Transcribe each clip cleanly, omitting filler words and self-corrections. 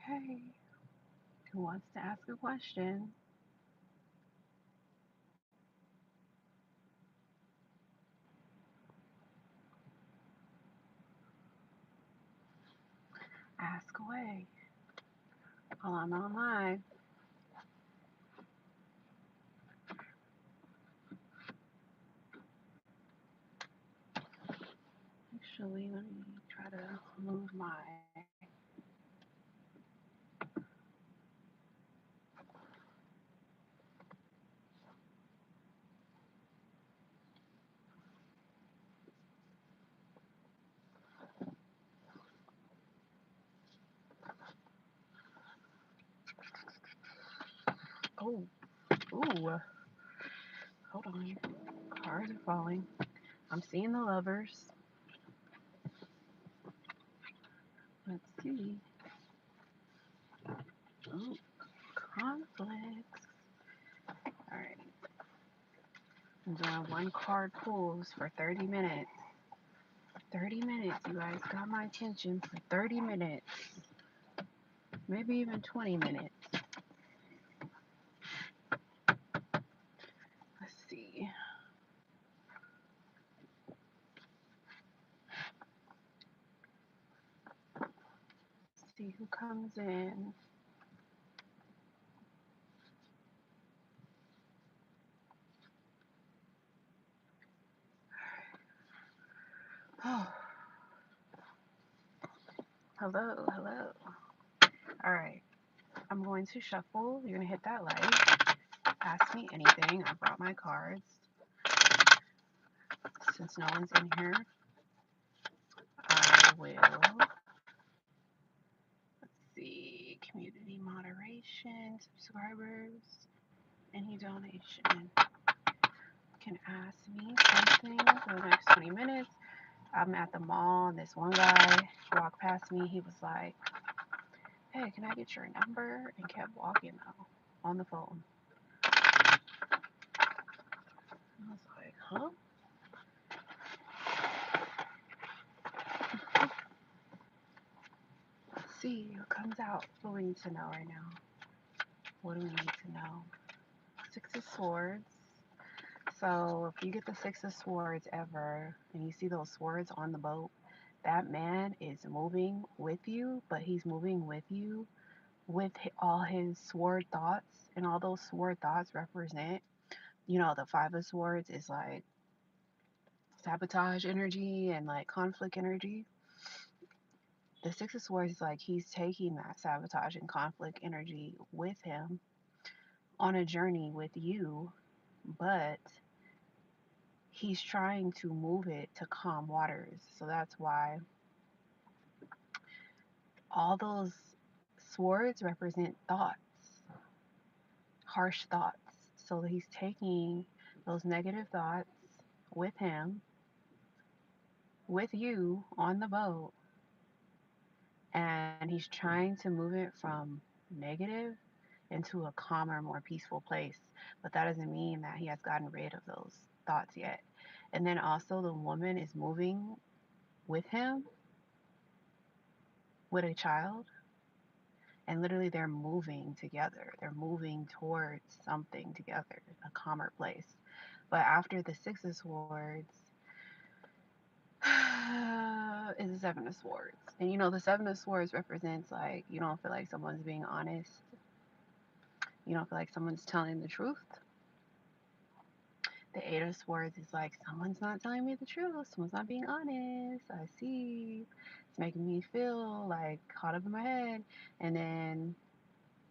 Okay. Who wants to ask a question? Ask away while I'm online. Actually, let me try to move my. Oh, ooh. Hold on. Cards are falling. I'm seeing the lovers. Let's see. Oh, conflicts. All right. I'm doing one card pulls for 30 minutes. 30 minutes, you guys got my attention for 30 minutes. Maybe even 20 minutes. Let's see. Let's see who comes in. Oh, hello, hello. All right. I'm going to shuffle. You're going to hit that like. Ask me anything. I brought my cards. Since no one's in here, I will, let's see, community moderation, subscribers, any donation. Can ask me something for the next 20 minutes. I'm at the mall and this one guy walked past me. He was like, hey, can I get your number? And kept walking though on the phone. I was like, huh? Let's see what comes out. What do we need to know right now? What do we need to know? Six of Swords. So if you get the Six of Swords ever and you see those swords on the boat, that man is moving with you, but he's moving with you with all his sword thoughts, and all those sword thoughts represent, the Five of Swords is like sabotage energy and like conflict energy. The Six of Swords is like he's taking that sabotage and conflict energy with him on a journey with you, but he's trying to move it to calm waters. So that's why all those swords represent thoughts, harsh thoughts. So he's taking those negative thoughts with him, with you on the boat, and he's trying to move it from negative into a calmer, more peaceful place. But that doesn't mean that he has gotten rid of those thoughts yet. And then also, the woman is moving with him with a child, and literally they're moving together. They're moving towards something together, a calmer place. But after the Six of Swords is the Seven of Swords. And the Seven of Swords represents like you don't feel like someone's being honest. You don't feel like someone's telling the truth. The Eight of Swords is like someone's not telling me the truth. Someone's not being honest. I see. It's making me feel like caught up in my head. And then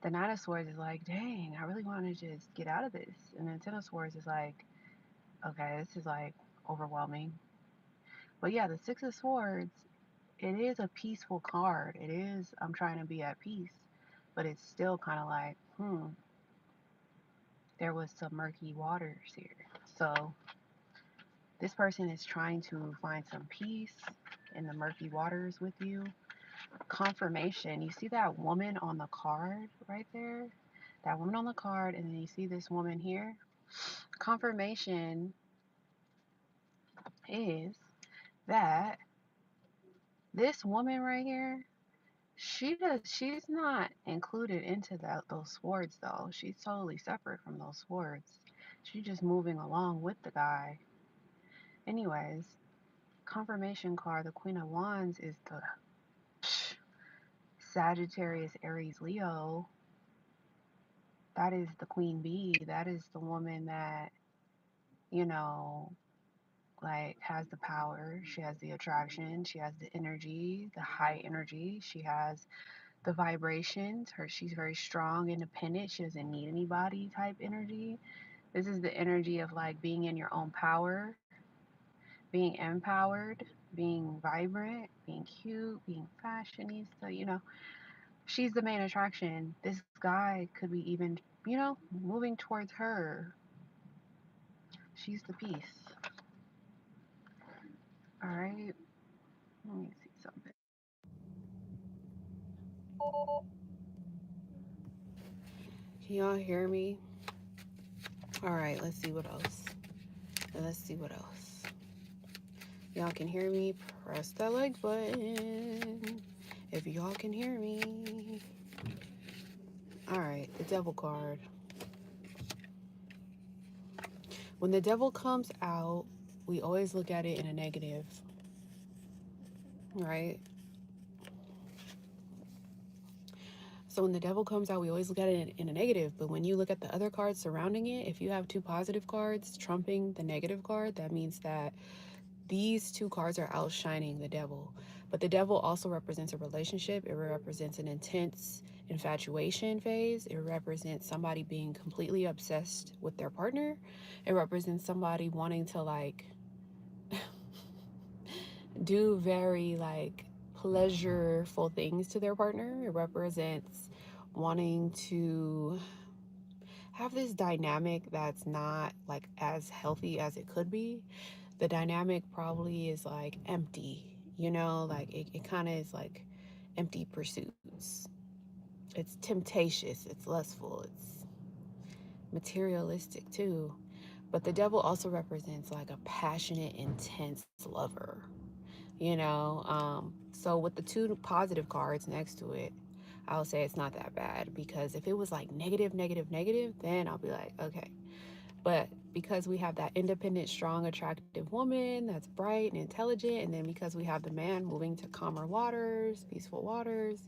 the Nine of Swords is like, dang, I really want to just get out of this. And then Ten of Swords is like, okay, this is like overwhelming. But yeah, the Six of Swords, it is a peaceful card. It is, I'm trying to be at peace. But it's still kind of like, there was some murky waters here. So this person is trying to find some peace in the murky waters with you. Confirmation. You see that woman on the card right there? That woman on the card, and then you see this woman here. Confirmation is that this woman right here She's not included into those swords though. She's totally separate from those swords. She's just moving along with the guy. Anyways, confirmation card, the Queen of Wands is the Sagittarius, Aries, Leo. That is the queen bee. That is the woman that, you know, like has the power. She has the attraction. She has the energy, the high energy. She has the vibrations. She's very strong, independent. She doesn't need anybody type energy. This is the energy of like being in your own power, being empowered, being vibrant, being cute, being fashionista, she's the main attraction. This guy could be even, moving towards her. She's the piece. All right. Let me see something. Can y'all hear me? All right. Let's see what else. Y'all can hear me? Press that like button if y'all can hear me. All right. The devil card. When the devil comes out, we always look at it in a negative, right? So when the devil comes out, we always look at it in a negative. But when you look at the other cards surrounding it, if you have two positive cards trumping the negative card, that means that these two cards are outshining the devil. But the devil also represents a relationship. It represents an intense infatuation phase. It represents somebody being completely obsessed with their partner. It represents somebody wanting to like do very like pleasureful things to their partner. It represents wanting to have this dynamic that's not like as healthy as it could be. The dynamic probably is like empty, like it kind of is like empty pursuits. It's temptatious, it's lustful, it's materialistic too. But the devil also represents like a passionate, intense lover, so with the two positive cards next to it, I'll say it's not that bad, because if it was like negative, negative, negative, then I'll be like, okay. But because we have that independent, strong, attractive woman that's bright and intelligent, and then because we have the man moving to calmer waters, peaceful waters,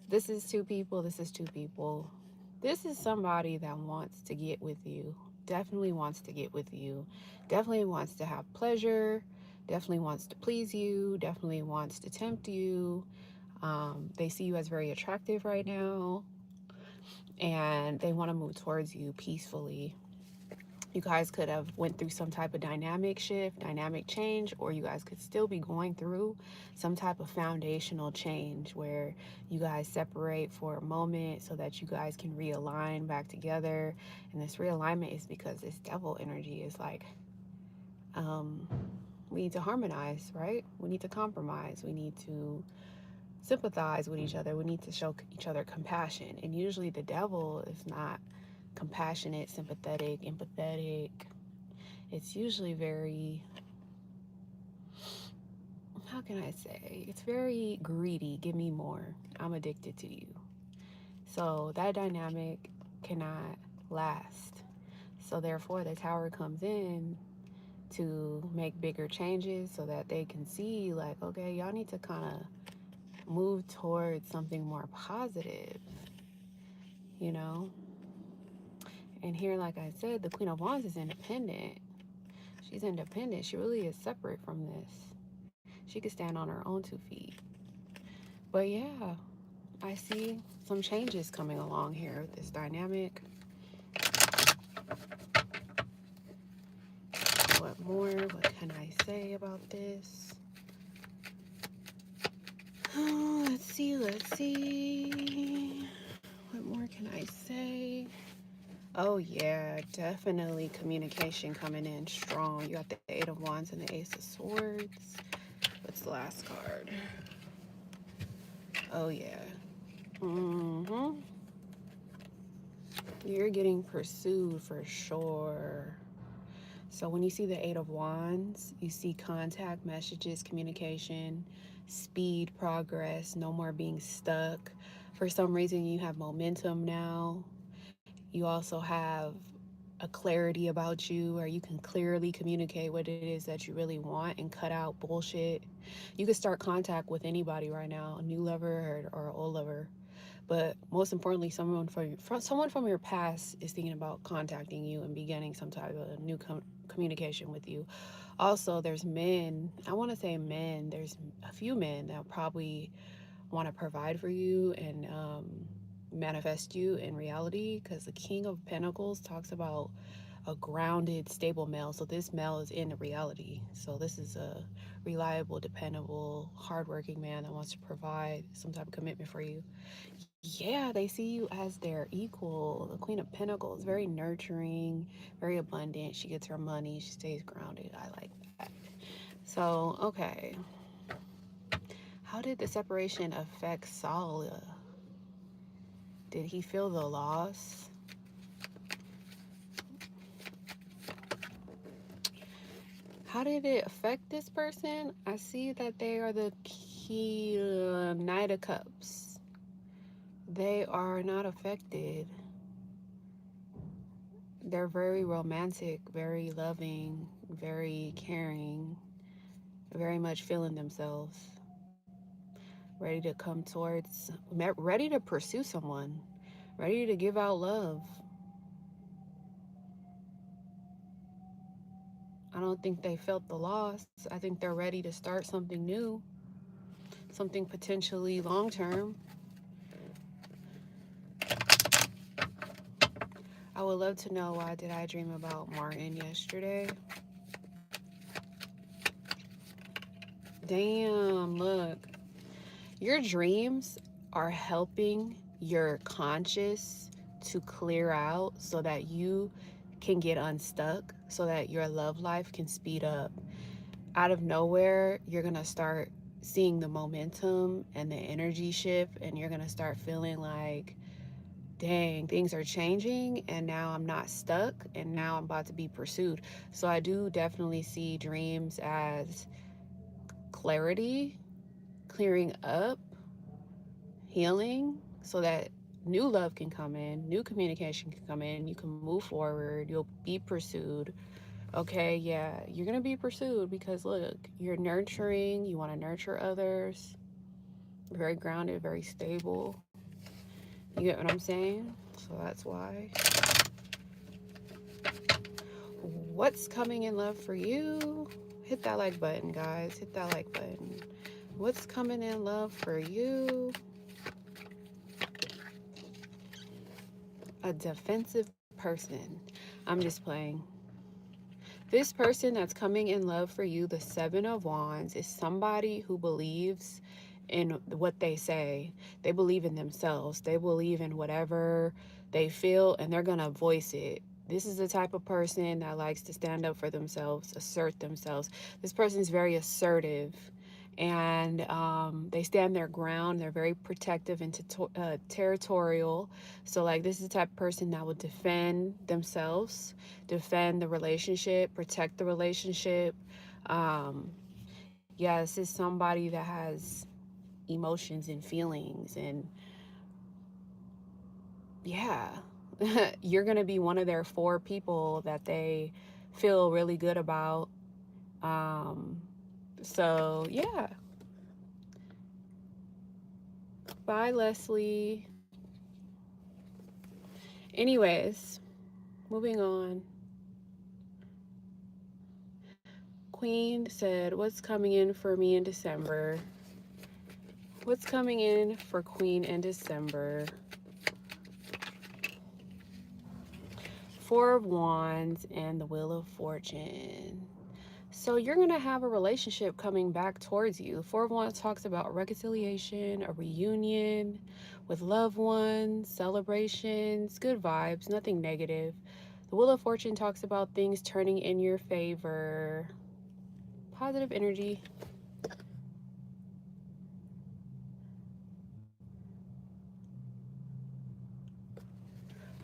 this is two people. This is somebody that wants to get with you. Definitely wants to get with you. Definitely wants to have pleasure. Definitely wants to please you. Definitely wants to tempt you. They see you as very attractive right now, and they want to move towards you peacefully. You guys could have went through some type of dynamic shift, dynamic change, or you guys could still be going through some type of foundational change where you guys separate for a moment so that you guys can realign back together. And this realignment is because this devil energy is like, we need to harmonize, right? We need to compromise. We need to sympathize with each other. We need to show each other compassion. And usually the devil is not compassionate, sympathetic, empathetic. It's usually very, how can I say? It's very greedy. Give me more. I'm addicted to you. So that dynamic cannot last. So therefore the tower comes in to make bigger changes so that they can see like, okay, y'all need to kind of move towards something more positive, you know? And here, like I said, the Queen of Wands is independent. She's independent. She really is separate from this. She could stand on her own 2 feet. But yeah, I see some changes coming along here with this dynamic. What more? What can I say about this? Oh, let's see. What more can I say? Oh yeah, definitely communication coming in strong. You got the Eight of Wands and the Ace of Swords. What's the last card? Oh yeah. You're getting pursued for sure. So when you see the Eight of Wands, you see contact, messages, communication, speed, progress, no more being stuck. For some reason, you have momentum now. You also have a clarity about you, or you can clearly communicate what it is that you really want and cut out bullshit. You can start contact with anybody right now, a new lover or an old lover. But most importantly, someone from your past is thinking about contacting you and beginning some type of new communication with you. Also, there's men. I want to say men. There's a few men that probably want to provide for you and manifest you in reality, because the King of Pentacles talks about a grounded, stable male. So this male is in reality. So this is a reliable, dependable, hardworking man that wants to provide some type of commitment for you. Yeah, they see you as their equal. The Queen of Pentacles, very nurturing, very abundant. She gets her money, she stays grounded. I like that. So, okay. How did the separation affect Saul? Did he feel the loss? How did it affect this person? I see that they are the Knight of Cups. They are not affected. They're very romantic, very loving, very caring, very much feeling themselves, ready to come towards, ready to pursue someone, ready to give out love. I don't think they felt the loss. I think they're ready to start something new, something potentially long term. I would love to know, why did I dream about Martin yesterday? Damn, look. Your dreams are helping your conscious to clear out so that you can get unstuck, so that your love life can speed up. Out of nowhere, you're going to start seeing the momentum and the energy shift, and you're going to start feeling like, dang, things are changing, and now I'm not stuck, and now I'm about to be pursued. So I do definitely see dreams as clarity, clearing up, healing, so that new love can come in, new communication can come in, you can move forward, you'll be pursued. Okay, yeah, you're gonna be pursued because look, you're nurturing, you want to nurture others, very grounded, very stable. You get what I'm saying? So that's why. What's coming in love for you? Hit that like button, guys. Hit that like button. What's coming in love for you? A defensive person. I'm just playing. This person that's coming in love for you, the Seven of Wands, is somebody who believes in what they say. They believe in themselves. They believe in whatever they feel, and they're going to voice it. This is the type of person that likes to stand up for themselves, assert themselves. This person is very assertive, and they stand their ground. They're very protective and territorial. So like, this is the type of person that will defend themselves, defend the relationship, protect the relationship. um yeah, this is somebody that has emotions and feelings, and yeah, you're gonna be one of their four people that they feel really good about. So yeah. Bye, Leslie. Anyways, moving on. Queen said, what's coming in for me in December? What's coming in for Queen in December? Four of Wands and the Wheel of Fortune. So you're going to have a relationship coming back towards you. Four of Wands talks about reconciliation, a reunion with loved ones, celebrations, good vibes, nothing negative. The Wheel of Fortune talks about things turning in your favor, positive energy.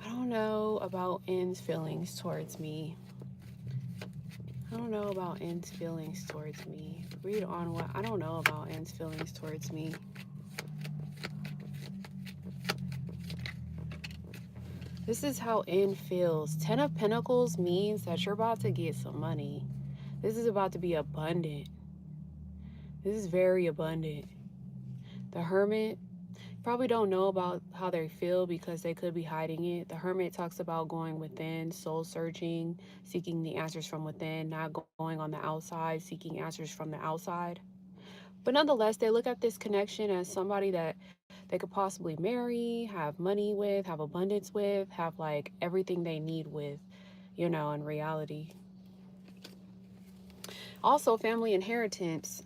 I don't know about N's feelings towards me. I don't know about N's feelings towards me. Read on what I don't know about N's feelings towards me. This is how N feels. 10 of Pentacles means that you're about to get some money. This is about to be abundant. This is very abundant. The Hermit, probably don't know about how they feel because they could be hiding it. The Hermit talks about going within, soul searching, seeking the answers from within, not going on the outside, seeking answers from the outside. But nonetheless, they look at this connection as somebody that they could possibly marry, have money with, have abundance with, have like everything they need with, in reality. Also, family inheritance.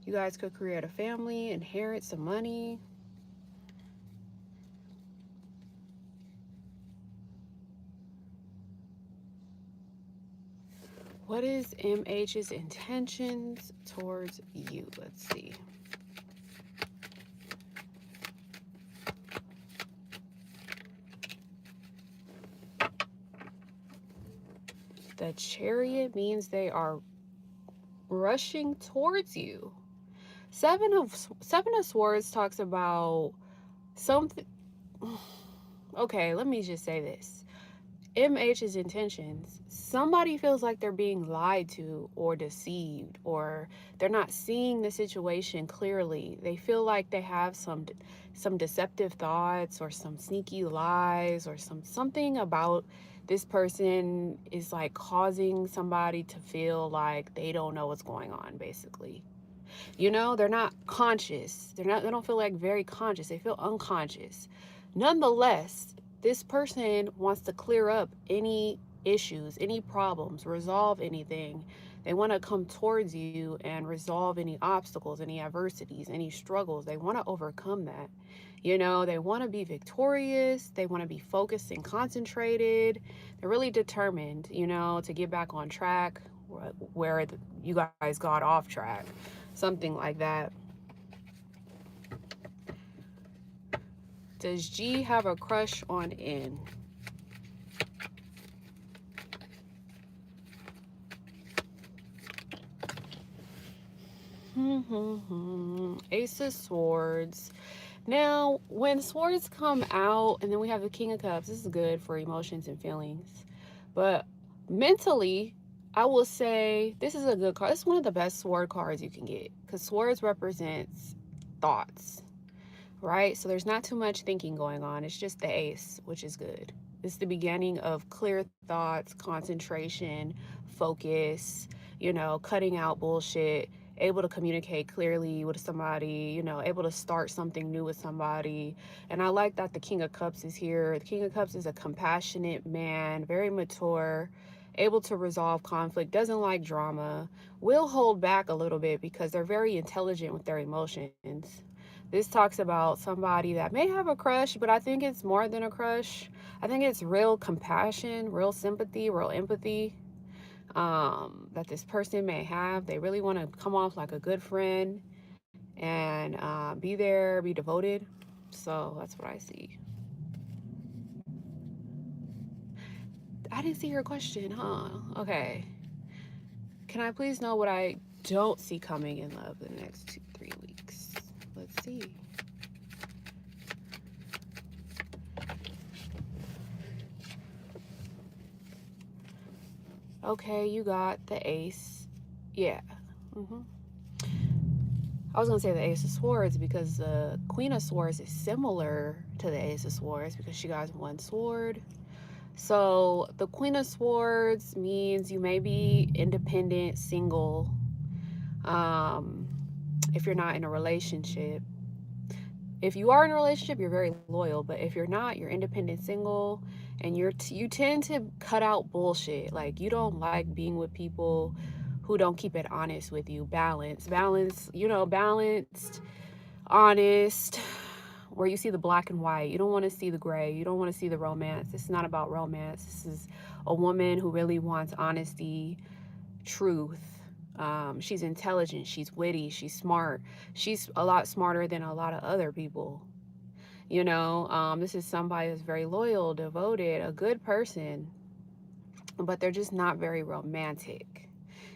You guys could create a family, inherit some money. What is MH's intentions towards you? Let's see. The Chariot means they are rushing towards you. Seven of Swords talks about something. Okay, let me just say this. MH's intentions. Somebody feels like they're being lied to or deceived, or they're not seeing the situation clearly. They feel like they have some deceptive thoughts or some sneaky lies or something about this person is like causing somebody to feel like they don't know what's going on, basically. They're not conscious. They don't feel like very conscious. They feel unconscious. Nonetheless, this person wants to clear up any issues, any problems, resolve anything. They want to come towards you and resolve any obstacles, any adversities, any struggles. They want to overcome that. They want to be victorious. They want to be focused and concentrated. They're really determined, to get back on track where you guys got off track. Something like that. Does G have a crush on N? Ace of Swords. Now, when swords come out, and then we have the King of Cups, this is good for emotions and feelings. But mentally, I will say this is a good card. This is one of the best sword cards you can get, because swords represents thoughts, right? So there's not too much thinking going on. It's just the ace, which is good. It's the beginning of clear thoughts, concentration, focus, cutting out bullshit, able to communicate clearly with somebody, able to start something new with somebody. And I like that the King of Cups is here. The King of Cups is a compassionate man, very mature, able to resolve conflict, doesn't like drama, will hold back a little bit because they're very intelligent with their emotions. This talks about somebody that may have a crush, but I think it's more than a crush. I think it's real compassion, real sympathy, real empathy that this person may have. They really want to come off like a good friend and be there, be devoted. So that's what I see. I didn't see your question, huh? Okay. Can I please know what I don't see coming in love the next 3 weeks? Let's see. Okay, you got the ace. Yeah. I was going to say the Ace of Swords because the Queen of Swords is similar to the Ace of Swords because she got one sword. So the Queen of Swords means you may be independent, single, if you're not in a relationship. If you are in a relationship, you're very loyal, but if you're not, you're independent, single, and you tend to cut out bullshit. Like, you don't like being with people who don't keep it honest with you. Balanced, honest, where you see the black and white. You don't want to see the gray. You don't want to see the romance. This is not about romance. This is a woman who really wants honesty, truth. She's intelligent, she's witty, she's smart. She's a lot smarter than a lot of other people. This is somebody that's very loyal, devoted, a good person. but they're just not very romantic,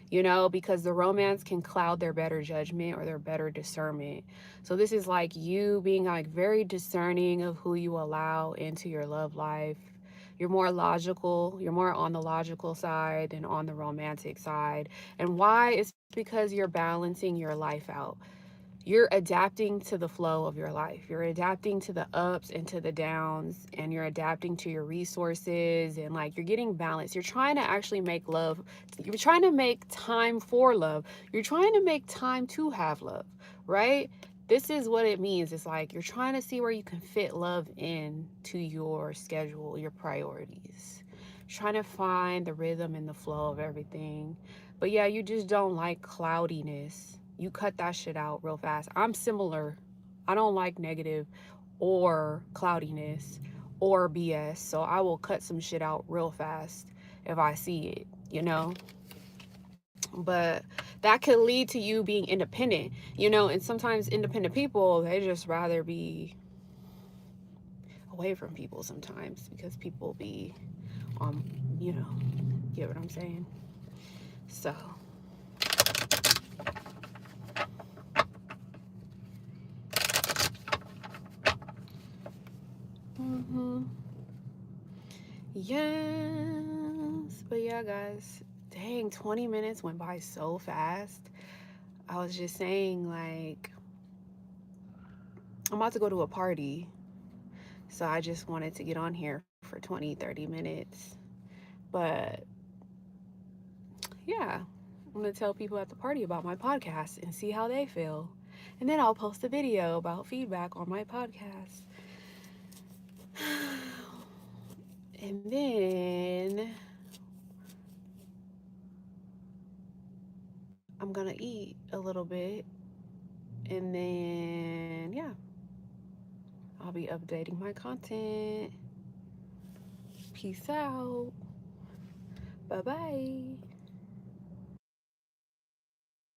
you know, because the romance can cloud their better judgment or their better discernment. So this is like you being like very discerning of who you allow into your love life. You're more logical, you're more on the logical side than on the romantic side. And why? It's because you're balancing your life out. You're adapting to the flow of your life. You're adapting to the ups and to the downs, and you're adapting to your resources, and like you're getting balance. You're trying to actually make love. You're trying to make time for love. You're trying to make time to have love, right? This is what it means. It's like you're trying to see where you can fit love in to your schedule, your priorities. Trying to find the rhythm and the flow of everything. But yeah, you just don't like cloudiness. You cut that shit out real fast. I'm similar. I don't like negative or cloudiness or BS. So I will cut some shit out real fast if I see it, you know? But that could lead to you being independent, you know? And sometimes independent people, they just rather be away from people sometimes because people be, you know, get what I'm saying? So, mm-hmm. Yes. But yeah, guys, dang, 20 minutes went by so fast. I was just saying, like, I'm about to go to a party. So I just wanted to get on here for 20, 30 minutes. But yeah, I'm going to tell people at the party about my podcast and see how they feel. And then I'll post a video about feedback on my podcast. And then I'm going to eat a little bit. And then, yeah, I'll be updating my content. Peace out. Bye bye.